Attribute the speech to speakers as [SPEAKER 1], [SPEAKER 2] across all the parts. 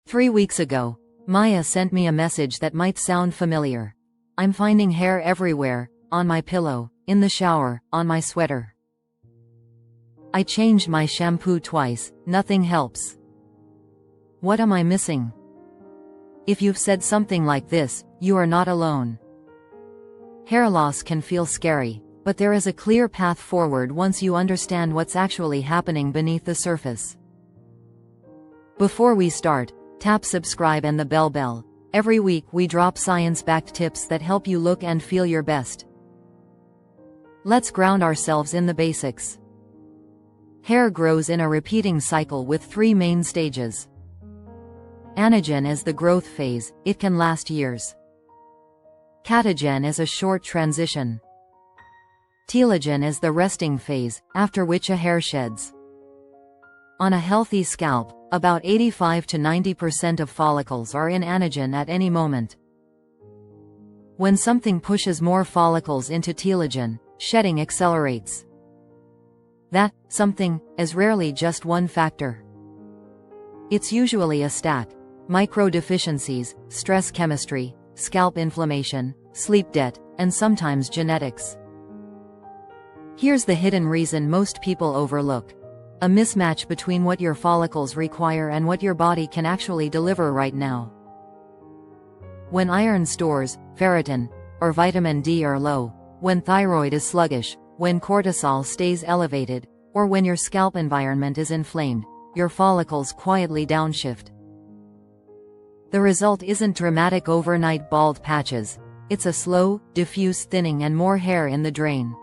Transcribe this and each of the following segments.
[SPEAKER 1] 3 weeks ago, Maya sent me a message that might sound familiar. I'm finding hair everywhere, on my pillow, in the shower, on my sweater. I changed my shampoo twice, nothing helps. What am I missing? If you've said something like this, you are not alone. Hair loss can feel scary, but there is a clear path forward once you understand what's actually happening beneath the surface. Before we start, tap subscribe and the bell. Every week we drop science-backed tips that help you look and feel your best. Let's ground ourselves in the basics. Hair grows in a repeating cycle with 3 main stages. Anagen is the growth phase, it can last years. Catagen is a short transition. Telogen is the resting phase, after which a hair sheds. On a healthy scalp, about 85 to 90% of follicles are in anagen at any moment. When something pushes more follicles into telogen, shedding accelerates. That something is rarely just one factor. It's usually a stack: micro-deficiencies, stress chemistry, scalp inflammation, sleep debt, and sometimes genetics. Here's the hidden reason most people overlook: a mismatch between what your follicles require and what your body can actually deliver right now. When iron stores, ferritin, or vitamin D are low, when thyroid is sluggish, when cortisol stays elevated, or when your scalp environment is inflamed, your follicles quietly downshift. The result isn't dramatic overnight bald patches, it's a slow, diffuse thinning and more hair in the drain.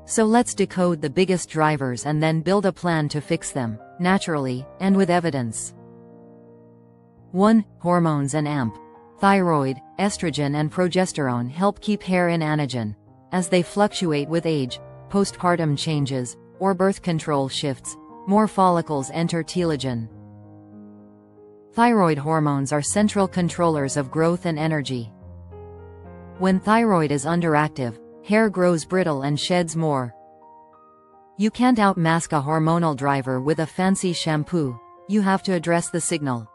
[SPEAKER 1] So let's decode the biggest drivers and then build a plan to fix them, naturally, and with evidence. 1. Hormones and AMP. Thyroid, estrogen and progesterone help keep hair in anagen. As they fluctuate with age, postpartum changes, or birth control shifts, more follicles enter telogen. Thyroid hormones are central controllers of growth and energy. When thyroid is underactive, hair grows brittle and sheds more. You can't outmask a hormonal driver with a fancy shampoo, you have to address the signal.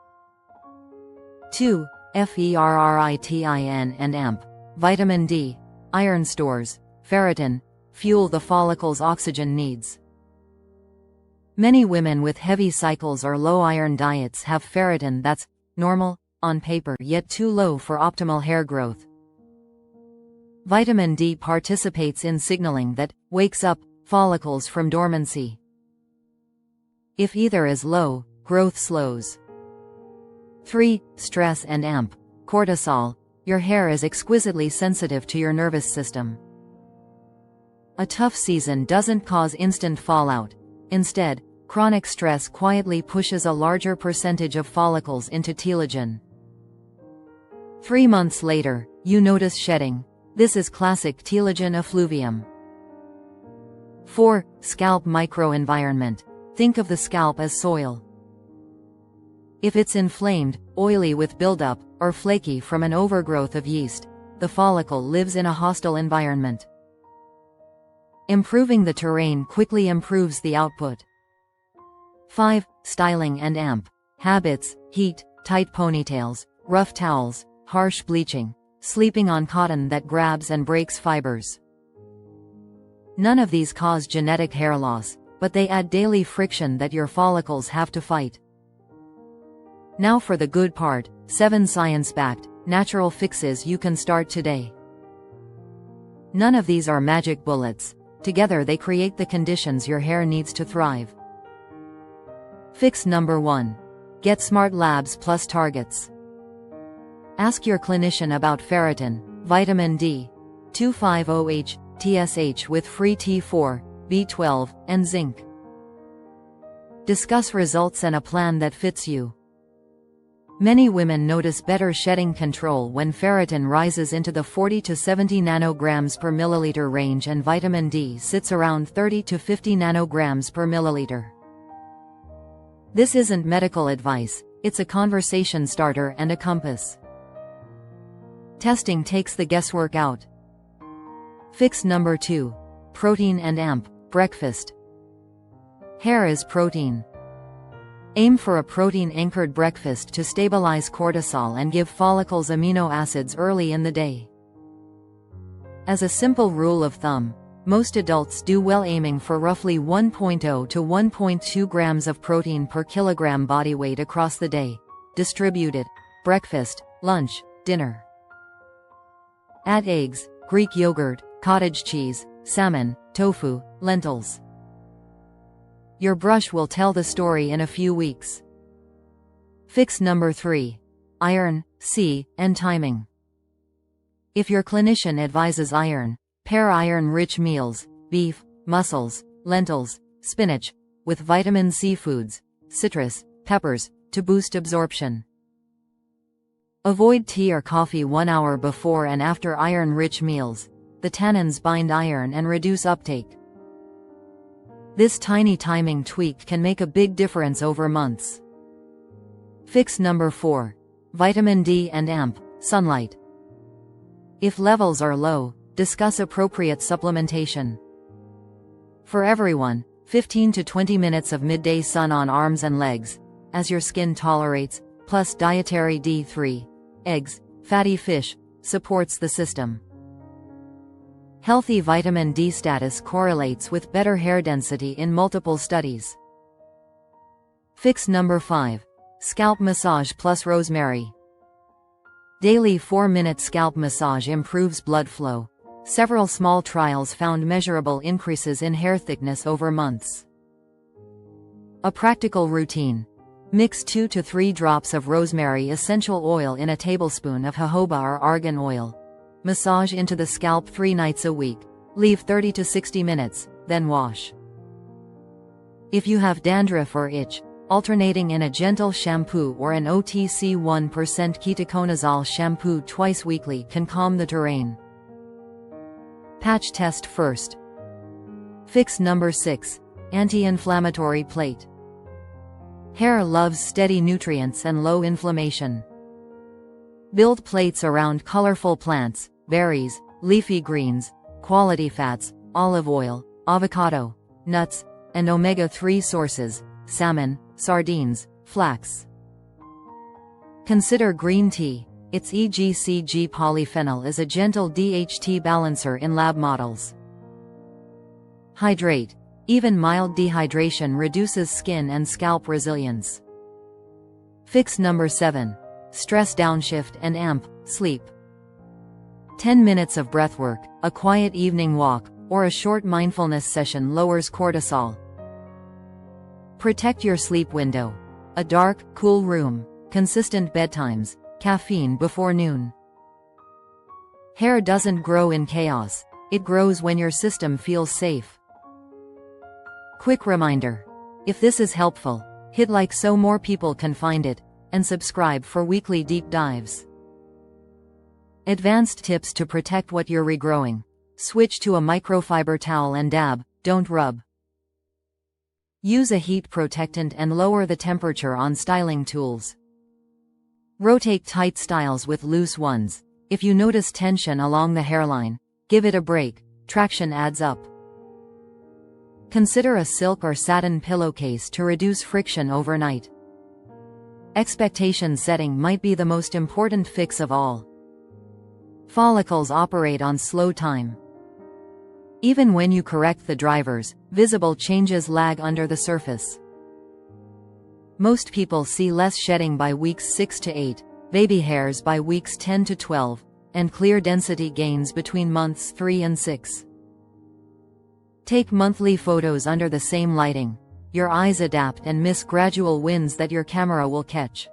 [SPEAKER 1] 2. Ferritin and AMP. Vitamin D, iron stores, ferritin, fuel the follicle's oxygen needs. Many women with heavy cycles or low iron diets have ferritin that's normal, on paper, yet too low for optimal hair growth. Vitamin D participates in signaling that wakes up follicles from dormancy. If either is low, growth slows. 3. Stress and AMP. Cortisol. Your hair is exquisitely sensitive to your nervous system. A tough season doesn't cause instant fallout. Instead, chronic stress quietly pushes a larger percentage of follicles into telogen. 3 months later, you notice shedding. This is classic telogen effluvium. 4. Scalp microenvironment. Think of the scalp as soil. If it's inflamed, oily with buildup, or flaky from an overgrowth of yeast, the follicle lives in a hostile environment. Improving the terrain quickly improves the output. 5. Styling and AMP. Habits, heat, tight ponytails, rough towels, harsh bleaching, sleeping on cotton that grabs and breaks fibers. None of these cause genetic hair loss, but they add daily friction that your follicles have to fight. Now for the good part: 7 science-backed, natural fixes you can start today. None of these are magic bullets. Together they create the conditions your hair needs to thrive. Fix number 1. Get Smart Labs Plus targets. Ask your clinician about ferritin, vitamin D, 2,5-OH, TSH with free T4, B12, and zinc. Discuss results and a plan that fits you. Many women notice better shedding control when ferritin rises into the 40 to 70 nanograms per milliliter range and vitamin D sits around 30 to 50 nanograms per milliliter. This isn't medical advice, it's a conversation starter and a compass. Testing takes the guesswork out. Fix number 2. Protein and AMP. Breakfast. Hair is protein. Aim for a protein-anchored breakfast to stabilize cortisol and give follicles amino acids early in the day. As a simple rule of thumb, most adults do well aiming for roughly 1.0 to 1.2 grams of protein per kilogram body weight across the day, distributed: breakfast, lunch, dinner. Add eggs, Greek yogurt, cottage cheese, salmon, tofu, lentils. Your brush will tell the story in a few weeks. Fix number 3. Iron, C, and timing. If your clinician advises iron, pair iron-rich meals, beef, mussels, lentils, spinach, with vitamin C foods, citrus, peppers, to boost absorption. Avoid tea or coffee 1 hour before and after iron-rich meals. The tannins bind iron and reduce uptake. This tiny timing tweak can make a big difference over months. Fix number 4. Vitamin D and AMP, sunlight. If levels are low, discuss appropriate supplementation. For everyone, 15 to 20 minutes of midday sun on arms and legs, as your skin tolerates, plus dietary D3, eggs, fatty fish, supports the system. Healthy vitamin D status correlates with better hair density in multiple studies. Fix number 5. Scalp massage plus rosemary. Daily 4-minute scalp massage improves blood flow. Several small trials found measurable increases in hair thickness over months. A practical routine. Mix 2 to 3 drops of rosemary essential oil in a tablespoon of jojoba or argan oil. Massage into the scalp 3 nights a week. Leave 30 to 60 minutes, then wash. If you have dandruff or itch, alternating in a gentle shampoo or an OTC 1% ketoconazole shampoo twice weekly can calm the terrain. Patch test first. Fix number 6. Anti-inflammatory plate. Hair loves steady nutrients and low inflammation. Build plates around colorful plants, berries, leafy greens, quality fats, olive oil, avocado, nuts, and omega-3 sources, salmon, sardines, flax. Consider green tea. Its EGCG polyphenol is a gentle DHT balancer in lab models. Hydrate. Even mild dehydration reduces skin and scalp resilience. Fix number 7. Stress downshift and AMP, sleep. 10 minutes of breathwork, a quiet evening walk, or a short mindfulness session lowers cortisol. Protect your sleep window. A dark, cool room, consistent bedtimes, caffeine before noon. Hair doesn't grow in chaos. It grows when your system feels safe. Quick reminder. If this is helpful, hit like so more people can find it, and subscribe for weekly deep dives. Advanced tips to protect what you're regrowing. Switch to a microfiber towel and dab, don't rub. Use a heat protectant and lower the temperature on styling tools. Rotate tight styles with loose ones. If you notice tension along the hairline, give it a break. Traction adds up. Consider a silk or satin pillowcase to reduce friction overnight. Expectation setting might be the most important fix of all. Follicles operate on slow time. Even when you correct the drivers, visible changes lag under the surface. Most people see less shedding by weeks 6 to 8, baby hairs by weeks 10 to 12, and clear density gains between months 3 and 6. Take monthly photos under the same lighting. Your eyes adapt and miss gradual wins that your camera will catch.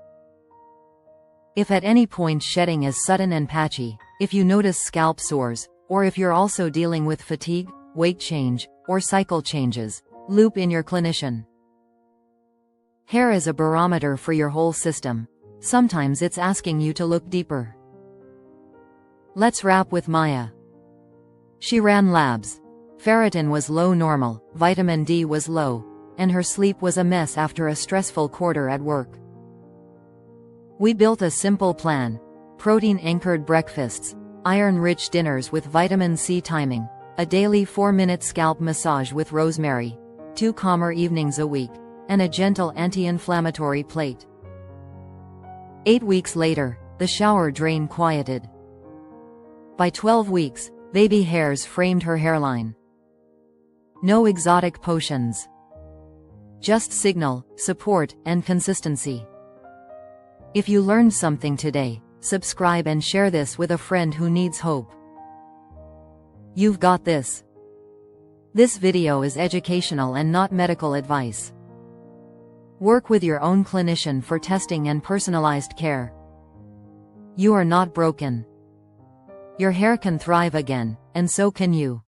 [SPEAKER 1] If at any point shedding is sudden and patchy, if you notice scalp sores, or if you're also dealing with fatigue, weight change, or cycle changes, loop in your clinician. Hair is a barometer for your whole system. Sometimes it's asking you to look deeper. Let's wrap with Maya. She ran labs. Ferritin was low normal, vitamin D was low, and her sleep was a mess after a stressful quarter at work. We built a simple plan: protein-anchored breakfasts, iron-rich dinners with vitamin C timing, a daily 4-minute scalp massage with rosemary, 2 calmer evenings a week, and a gentle anti-inflammatory plate. 8 weeks later, the shower drain quieted. By 12 weeks, baby hairs framed her hairline. No exotic potions. Just signal, support, and consistency. If you learned something today, subscribe and share this with a friend who needs hope. You've got this. This video is educational and not medical advice. Work with your own clinician for testing and personalized care. You are not broken. Your hair can thrive again, and so can you.